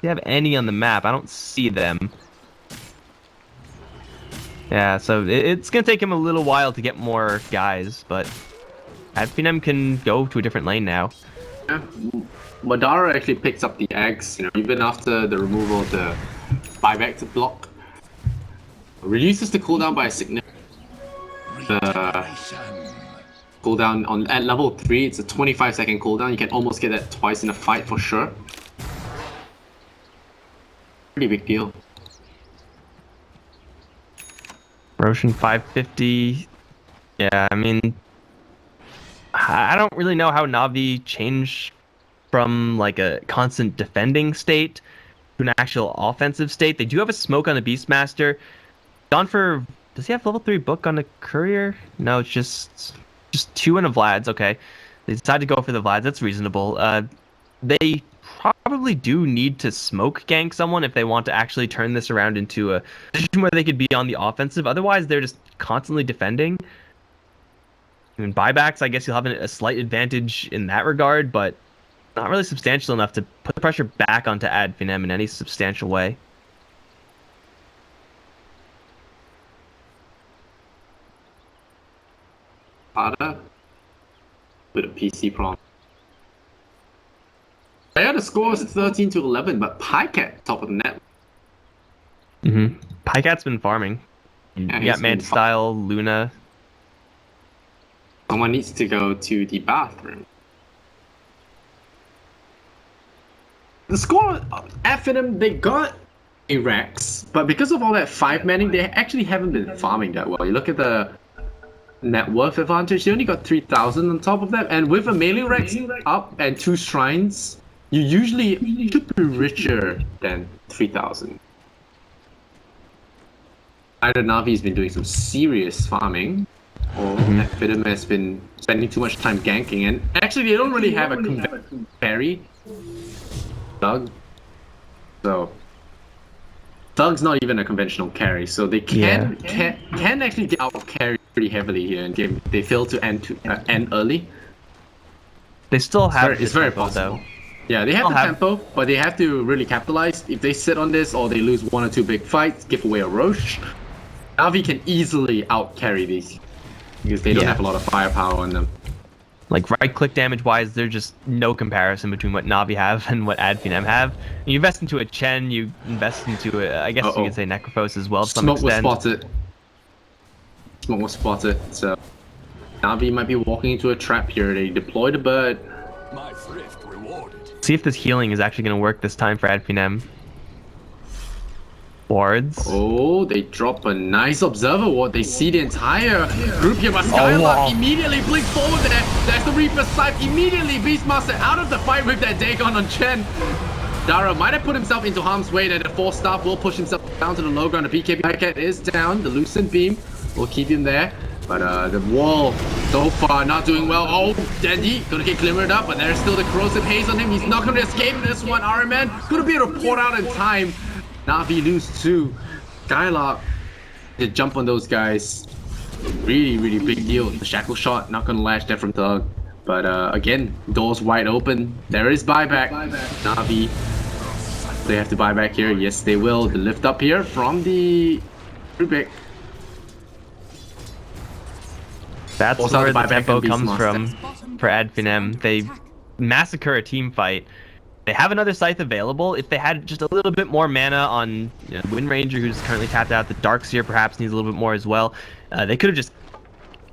they have any on the map? I don't see them. Yeah, so it's gonna take him a little while to get more guys, but Finem can go to a different lane now. Yeah. Madara actually picks up the eggs, even after the removal of the buyback to block. Reduces the cooldown by a significant cooldown at level 3. It's a 25-second cooldown. You can almost get that twice in a fight for sure. Pretty big deal. Roshan 550. Yeah, I mean, I don't really know how Navi changed from like a constant defending state to an actual offensive state. They do have a smoke on the Beastmaster. Gone for... Does he have level 3 book on the Courier? No, it's just 2 and a Vlad's. Okay. They decided to go for the Vlad's. That's reasonable. They probably do need to smoke gank someone if they want to actually turn this around into a position where they could be on the offensive. Otherwise, they're just constantly defending. I mean, buybacks, I guess you'll have a slight advantage in that regard, but not really substantial enough to put the pressure back onto Finem in any substantial way. Harder with a PC problem. Yeah, the score is 13-11, but Pycat top of the net. Pycat's been farming. You got Man Style, Luna. Someone needs to go to the bathroom. The score at Finem, they got a Rex, but because of all that 5-manning, they actually haven't been farming that well. You look at the net worth advantage, they only got 3,000 on top of that, and with a melee Rex up and 2 shrines, you usually should be richer than 3,000. Either Navi's been doing some serious farming, or Finem has been spending too much time ganking, and actually they don't really have a carry. Thug. So Thug's not even a conventional carry, so they can actually get out carried pretty heavily here in game. They fail to end early. They still have It's very tempo, possible. though. Yeah, they have the tempo, but they have to really capitalize. If they sit on this or they lose 1 or 2 big fights, give away a Roche, Navi can easily out-carry these because they don't have a lot of firepower on them. Like, right-click damage-wise, there's just no comparison between what Navi have and what Finem have. You invest into a Chen, you invest into, I guess you could say Necrophos as well to some extent. Smoke was spotted, so Navi might be walking into a trap here. They deploy the bird. My thrift rewarded. See if this healing is actually going to work this time for Finem. Wards. Oh, they drop a nice observer ward. They see the entire group here, but Skylark immediately blinks forward there. There's the Reaper's Scythe. Immediately, Beastmaster out of the fight with that Dagon on Chen. Dara might have put himself into harm's way there. The 4-star will push himself down to the low ground. The BKB Hellcat is down. The Lucent Beam will keep him there. But the wall, so far, not doing well. Oh, Dandy, gonna get glimmered up, but there's still the Corrosive Haze on him. He's not gonna escape this one. RMN gonna be able to pour out in time. Navi lose 2. Skylark to jump on those guys. Really big deal. The shackle shot, not gonna lash there from Thug. But again, doors wide open. There is buyback. Navi, they have to buy back here. Yes, they will. The lift up here from the Rubik. That's where the tempo comes from for Finem. They massacre a team fight. They have another Scythe available. If they had just a little bit more mana on Wind Ranger, who's currently tapped out, the Darkseer perhaps needs a little bit more as well. They could have just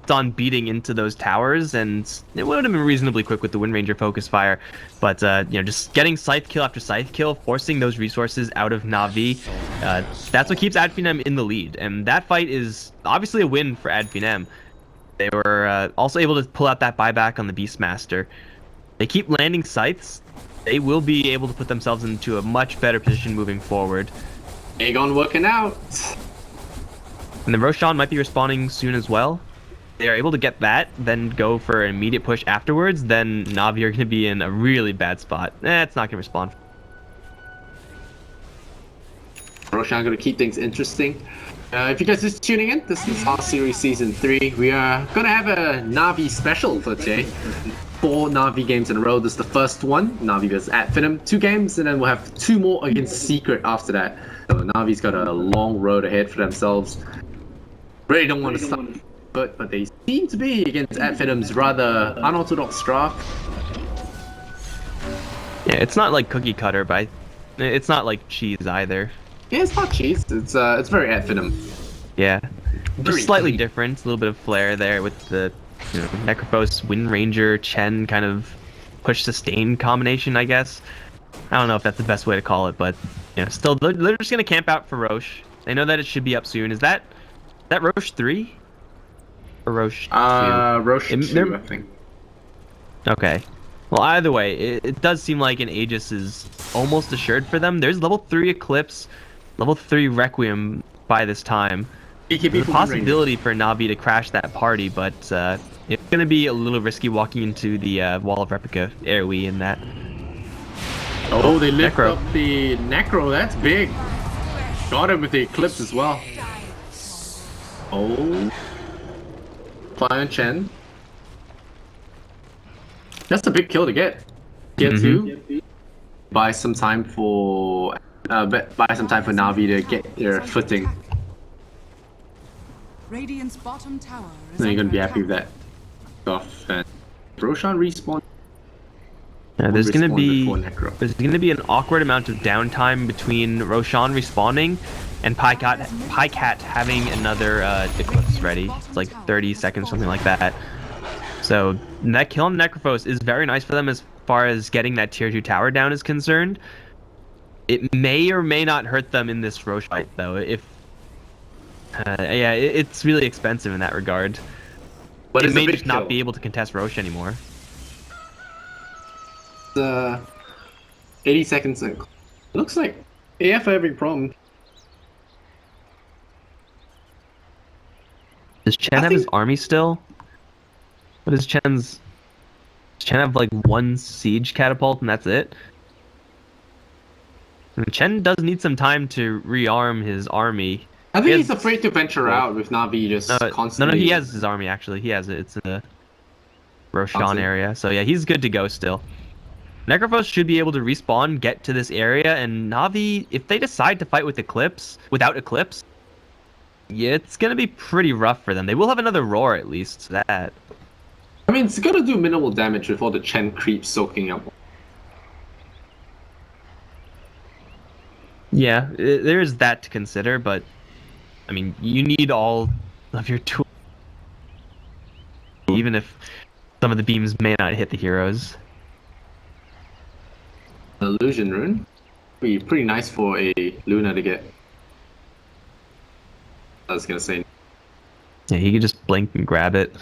done beating into those towers, and it would have been reasonably quick with the Wind Ranger focus fire. But just getting Scythe kill after Scythe kill, forcing those resources out of Navi, that's what keeps Finem in the lead. And that fight is obviously a win for Finem. They were also able to pull out that buyback on the Beastmaster. They keep landing Scythes. They will be able to put themselves into a much better position moving forward. Aegon working out. And the Roshan might be respawning soon as well. They are able to get that, then go for an immediate push afterwards, then Navi are going to be in a really bad spot. It's not going to respawn. Roshan going to keep things interesting. If you guys are just tuning in, this is StarSeries Season 3. We are going to have a Navi special for today. 4 Navi games in a row. This is the first one. Navi versus Finem. 2 games, and then we'll have 2 more against Secret after that. So Navi's got a long road ahead for themselves. Really don't want to stop, but they seem to be against Finem's rather unorthodox draft. Yeah, it's not like cookie cutter, but it's not like cheese either. Yeah, it's not cheese. It's very Finem. Yeah, just slightly different. A little bit of flair there with the Necrophos, Wind Ranger, Chen kind of push sustain combination, I guess. I don't know if that's the best way to call it, but still they're just gonna camp out for Roche. They know that it should be up soon. Is that Roche 3 or Roche 2? Roche 2, I think. Okay. Well, either way, it does seem like an Aegis is almost assured for them. There's level 3 Eclipse, level 3 Requiem by this time. There's a possibility for Navi to crash that party, but it's going to be a little risky walking into the Wall of Replica AoE in that. Oh, they lift up the Necro. That's big. Got him with the Eclipse as well. Oh. Fire Chen. That's a big kill to get. Get 2. Buy some time for Navi to get their footing. Radiant's bottom tower is Then you're gonna under be happy with attack. that stuff. And Roshan respawn. Yeah, there's gonna be an awkward amount of downtime between Roshan respawning and Pycat having another Eclipse ready. It's like 30 seconds, something like that. So that kill on Necrophos is very nice for them as far as getting that tier 2 tower down is concerned. It may or may not hurt them in this Roche fight though. It's really expensive in that regard. But it may just not be able to contest Roche anymore. 80 seconds. Looks like AF are having problem. Does Chen have his army still? What is Chen's? Does Chen have like one siege catapult and that's it? And Chen does need some time to rearm his army. I think he's afraid to venture out with Navi just constantly. No, he has his army actually. He has it. It's in the Roshan Awesome. area. So yeah, he's good to go still. Necrophos should be able to respawn, get to this area, and Navi, if they decide to fight with Eclipse, without Eclipse, yeah, it's gonna be pretty rough for them. They will have another roar at least. So that. I mean, it's gonna do minimal damage with all the Chen creeps soaking up. Yeah, there is that to consider, but I mean, you need all of your tools, even if some of the beams may not hit the heroes. Illusion rune be pretty nice for a Luna to get. I was gonna say. Yeah, he could just blink and grab it.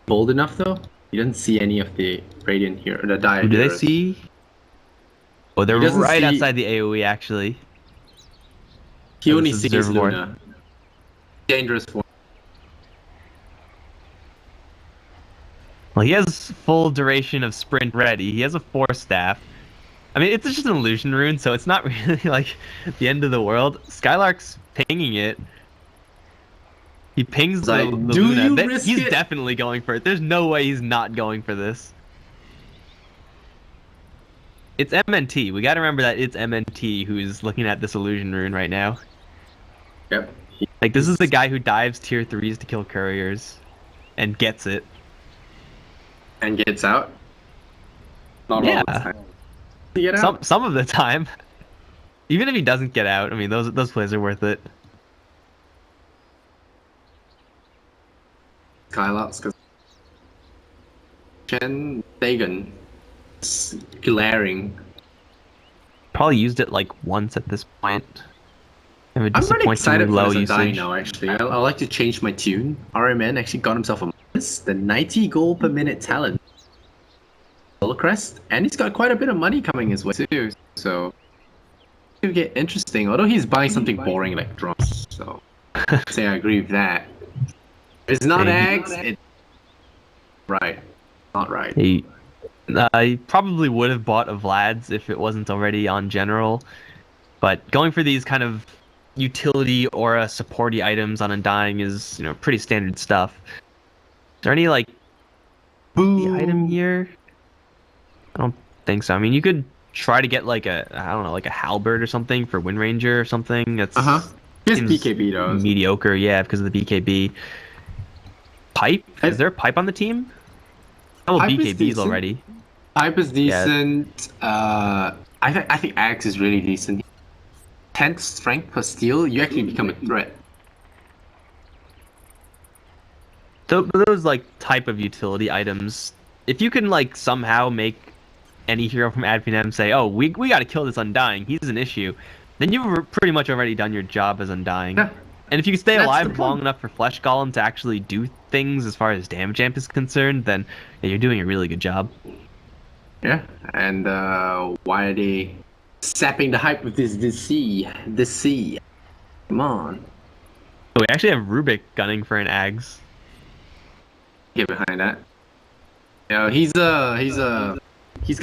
Bold enough though. You didn't see any of the Radiant here, the Dire. Do they heroes. see? Oh, they're He doesn't right see- outside the AoE actually. He only This is sees Observer Luna. Dangerous for. Well, he has full duration of sprint ready. He has a 4-staff. I mean, it's just an illusion rune, so it's not really like the end of the world. Skylark's pinging it. He pings the Do Luna. you risk He's it? definitely going for it. There's no way he's not going for this. It's MNT. We gotta remember that it's MNT who's looking at this illusion rune right now. Yep. Like, this is the guy who dives tier 3s to kill couriers. And gets it. And gets out. Not Yeah. all the time. To get out. Some of the time. Even if he doesn't get out, I mean, those plays are worth it. Skylarks, because Chen Dagon is glaring. Probably used it like once at this point. Have a I'm really disappointingly excited low for this Undying usage. now, actually. I like to change my tune. RMN actually got himself a minus, the 90 gold per minute talent. Crest, and he's got quite a bit of money coming his way too, so it could get interesting. Although he's buying something boring like drums, so say I agree with that. It's not eggs. It's right, not right. He probably would have bought a Vlad's if it wasn't already on general, but going for these kind of utility or supporty items on Undying is, you know, pretty standard stuff. Is there any like boo item here? I don't think so. I mean, you could try to get like I don't know, like a halberd or something for Wind Ranger or something. That's His seems BKB though. mediocre, yeah, because of the BKB. Pipe? Is there a pipe on the team? Oh, Pipe is BKBs decent. already. Pipe is decent. I think Axe is really decent. 10th strength per steel, you actually become a threat. Those like type of utility items, if you can like somehow make any hero from Finem say, "Oh, we got to kill this Undying. He's an issue," then you've pretty much already done your job as Undying. Yeah. And if you can stay That's the alive point. long enough for Flesh Golem to actually do things as far as damage amp is concerned, then yeah, you're doing a really good job. Yeah, and why are they sapping the hype with this sea? This sea. Come on. Oh, we actually have Rubik gunning for an Ags. Get behind that. Yeah, he's gonna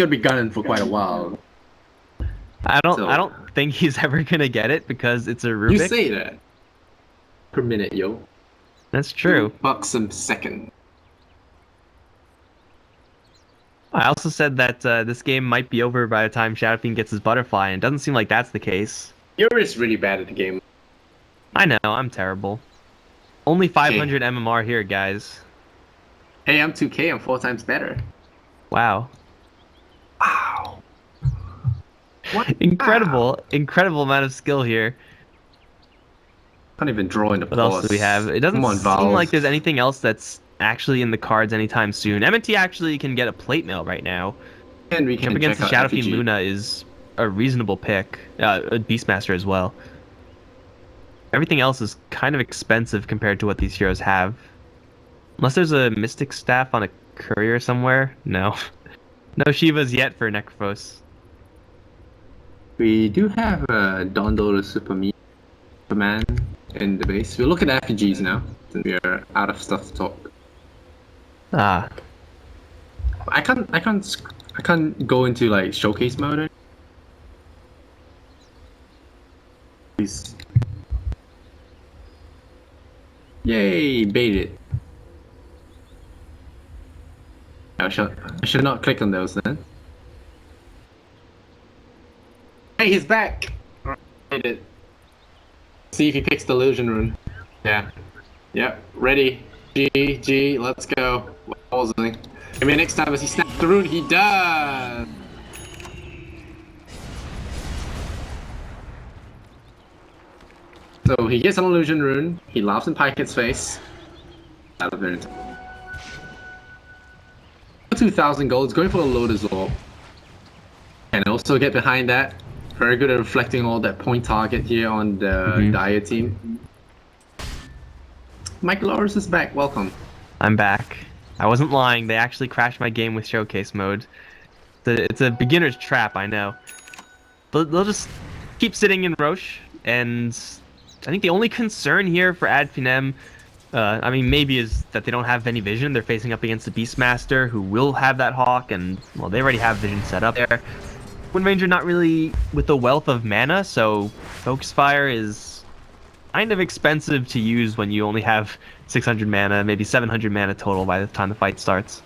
be gunning for quite a while. I So- don't think he's ever gonna get it because it's a Rubik. You say that. Per minute, yo. That's true. $2 a second. I also said that this game might be over by the time Shadowfiend gets his butterfly, and it doesn't seem like that's the case. You're just really bad at the game. I know, I'm terrible. Only 500 MMR here, guys. Hey, I'm 2K, I'm 4 times better. Wow. Wow. What? Incredible amount of skill here. Can't even draw in the What else do we have? It doesn't Come on, seem Valve. like there's anything else that's actually in the cards anytime soon. MNT actually can get a plate mail right now. And we can Up against the check out Shadowfiend FEG. Luna is a reasonable pick. A Beastmaster as well. Everything else is kind of expensive compared to what these heroes have. Unless there's a Mystic Staff on a courier somewhere. No. No Shivas yet for Necrophos. We do have Dota Superman in the base. We'll look at FPGs now, since we are out of stuff to talk. Ah, I can't go into like showcase mode. Please. Yay, baited. I should not click on those then. Hey, he's back! Made it. See if he picks the illusion rune. Yeah. Yep, ready. G, let's go. Maybe next time as he snaps the rune, he does! So he gets an illusion rune, he laughs in Pyket's face. Out of there. 2,000 gold, going for a Lotus Orb. And also get behind that. Very good at reflecting all that point target here on the Dire team. Mike Loris is back, welcome. I'm back. I wasn't lying, they actually crashed my game with showcase mode. It's a beginner's trap, I know. They'll just keep sitting in Roche, and I think the only concern here for Finem, I mean, maybe is that they don't have any vision. They're facing up against the Beastmaster, who will have that Hawk, and, well, they already have vision set up there. Wind Ranger not really with the wealth of mana, so Focus Fire is kind of expensive to use when you only have 600 mana, maybe 700 mana total by the time the fight starts.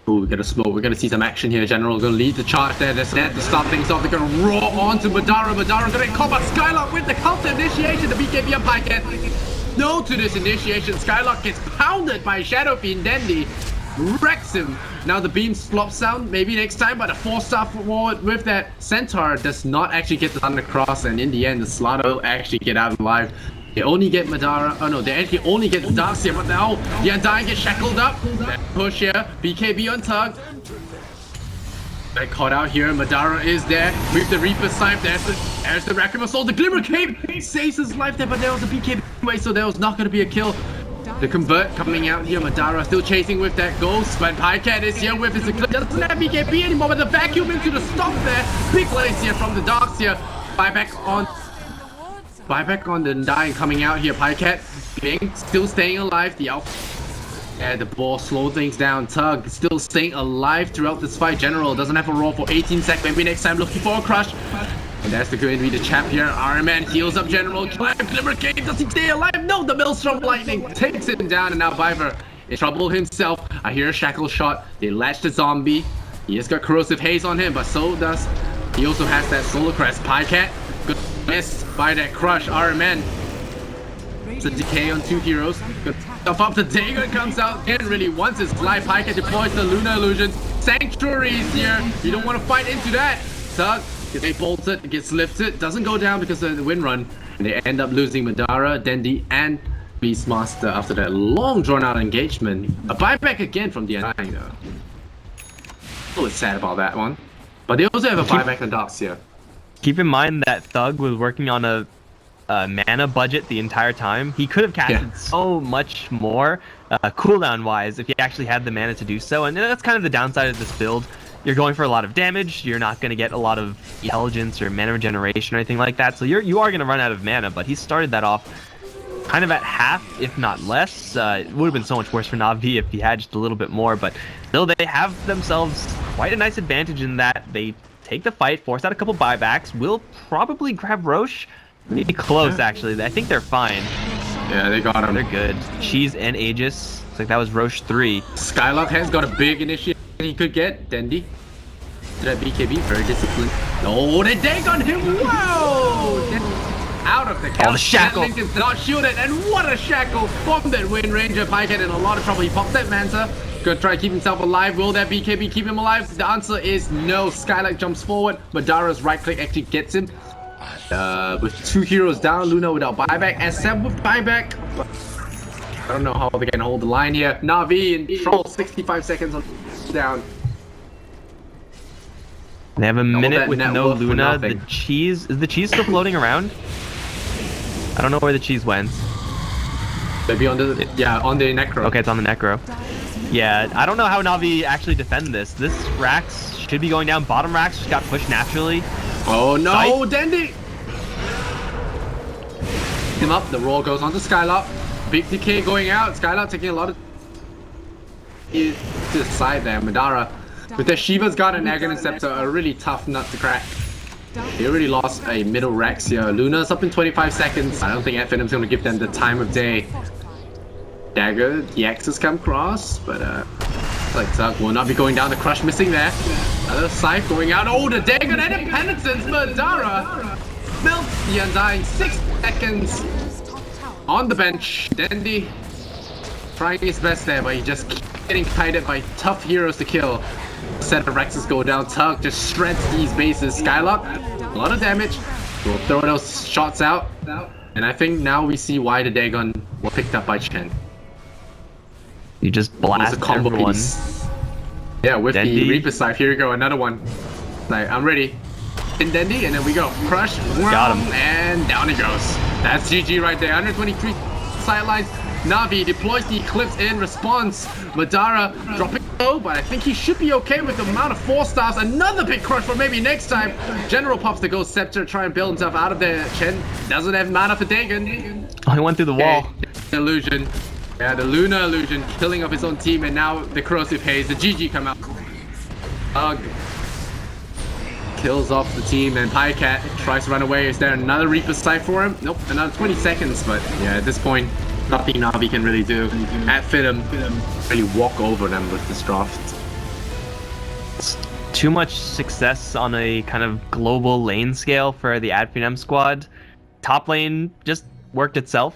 Ooh, we got a smoke. We're gonna see some action here. General gonna lead the charge there. There's net to start things off. They're gonna roar onto Madara. Madara gonna get caught by Skylark with the counter initiation. The BKB up Pyket. No to this initiation. Skylark gets pounded by Shadow Fiend. Dandy wrecks him. Now the beam flop sound. Maybe next time, but a 4-star forward with that Centaur does not actually get the Thunder Cross, and in the end, the StarLadder will actually get out alive. They only get Madara. Oh no, they actually only get the Darkseer, but now the Undying gets shackled up. Push here. BKB on Tug. They caught out here. Madara is there with the Reaper Scythe. There's the Requiem of Soul. The Glimmer Cape saves his life there, but there was a BKB anyway, so there was not going to be a kill. The Convert coming out here. Madara still chasing with that Ghost, but Pyket is here with his Eclipse. Doesn't have BKB anymore, but the vacuum into the stop there. Big plays here from the Darkseer. Buyback on the Undying coming out here. Pyket still staying alive. The Alpha and the ball slow things down. Tug still staying alive throughout this fight. General doesn't have a roll for 18 seconds. Maybe next time looking for a crush. And that's going to be the chap here. Iron Man heals up General. Glimmer Cave, does he stay alive? No, the Maelstrom Lightning takes him down, and now Viper in trouble himself. I hear a shackle shot. They latch the zombie. He has got corrosive haze on him, but so does he also has that Solar Crest. Pyket, good miss by that crush. Iron Man. It's a decay on 2 heroes. Good stuff up. The Dagger comes out and really wants his life. Pyket deploys the Lunar Illusion. Sanctuaries here. You don't want to fight into that. Tug gets bolted, gets lifted, doesn't go down because of the wind run. And they end up losing Madara, Dandy, and Beastmaster after that long drawn-out engagement. A buyback again from the Undying though. A little sad about that one. But they also have a buyback on Darkseer. Keep in mind that Thug was working on a mana budget the entire time. He could have casted so much more cooldown-wise if he actually had the mana to do so. And that's kind of the downside of this build. You're going for a lot of damage, you're not going to get a lot of intelligence or mana regeneration or anything like that, so you are going to run out of mana, but he started that off kind of at half, if not less. It would have been so much worse for Na'Vi if he had just a little bit more, but still they have themselves quite a nice advantage in that they take the fight, force out a couple buybacks, will probably grab Roche. Maybe close, actually. I think they're fine. Yeah, they got him. They're good. Cheese and Aegis. Looks like that was Roche 3. Skylark has got a big initiative he could get. Dandy. To that BKB, very disciplined. Oh, they dig on him! Whoa! Out of the count. Oh, the shackle! Did not shoot it, and what a shackle from that Wind Ranger. Pyket in a lot of trouble. He pops that Manta. Gonna try to keep himself alive. Will that BKB keep him alive? The answer is no. Skylark jumps forward. Madara's right click actually gets him. With 2 heroes down, Luna without buyback, SM with buyback. I don't know how they can hold the line here. Na'Vi in trouble, 65 seconds on down. They have a minute with no Luna. The cheese, is the cheese still floating around? I don't know where the cheese went. Maybe on the, on the Necro. Okay, it's on the Necro. Yeah, I don't know how Na'Vi actually defend this. This Rax should be going down. Bottom Rax just got pushed naturally. Oh no, Sight. Dandy! Him up, the roll goes on to Skylark. Big decay going out. Skylark taking a lot of to the side there. Madara with the Shiva's Guard and Agon Scepter, a really tough nut to crack. He already lost a middle Rex here. Luna's up in 25 seconds. I don't think Finem's gonna give them the time of day. Dagger, the X has come across, but like Tuck will not be going down. The Crush missing there. Another Scythe going out. Oh, the Dagger and a Penitence. Madara melts the Undying. 6 seconds on the bench. Dandy trying his best there, but he just keeps getting kited by tough heroes to kill. Set of Rexes go down. Tug just shreds these bases. Skylark, a lot of damage. We'll throw those shots out. And I think now we see why the Dagon were picked up by Chen. You just blast It's a combo everyone. piece. Yeah, with Dendy. the Reaper Scythe. Here we go, another one. Like, I'm ready. In Dendy, and then we go. Crush. Got him. And down he goes. That's GG right there. 123 sidelines. Navi deploys the Eclipse in response. Madara dropping low, but I think he should be okay with the amount of 4 stars. Another big crush for maybe next time. General pops the Ghost Scepter, try and build himself out of there. Chen doesn't have mana for Dagon. Oh, he went through the wall. Okay. Illusion. Yeah, the Luna Illusion killing off his own team, and now the Corrosive Haze, the GG come out. Kills off the team, and Pycat tries to run away. Is there another Reaper Scythe for him? Nope, another 20 seconds, but yeah, at this point, nothing Navi can really do. At Finem, really walk over them with this draft. Too much success on a kind of global lane scale for the Ad Finem squad. Top lane just worked itself.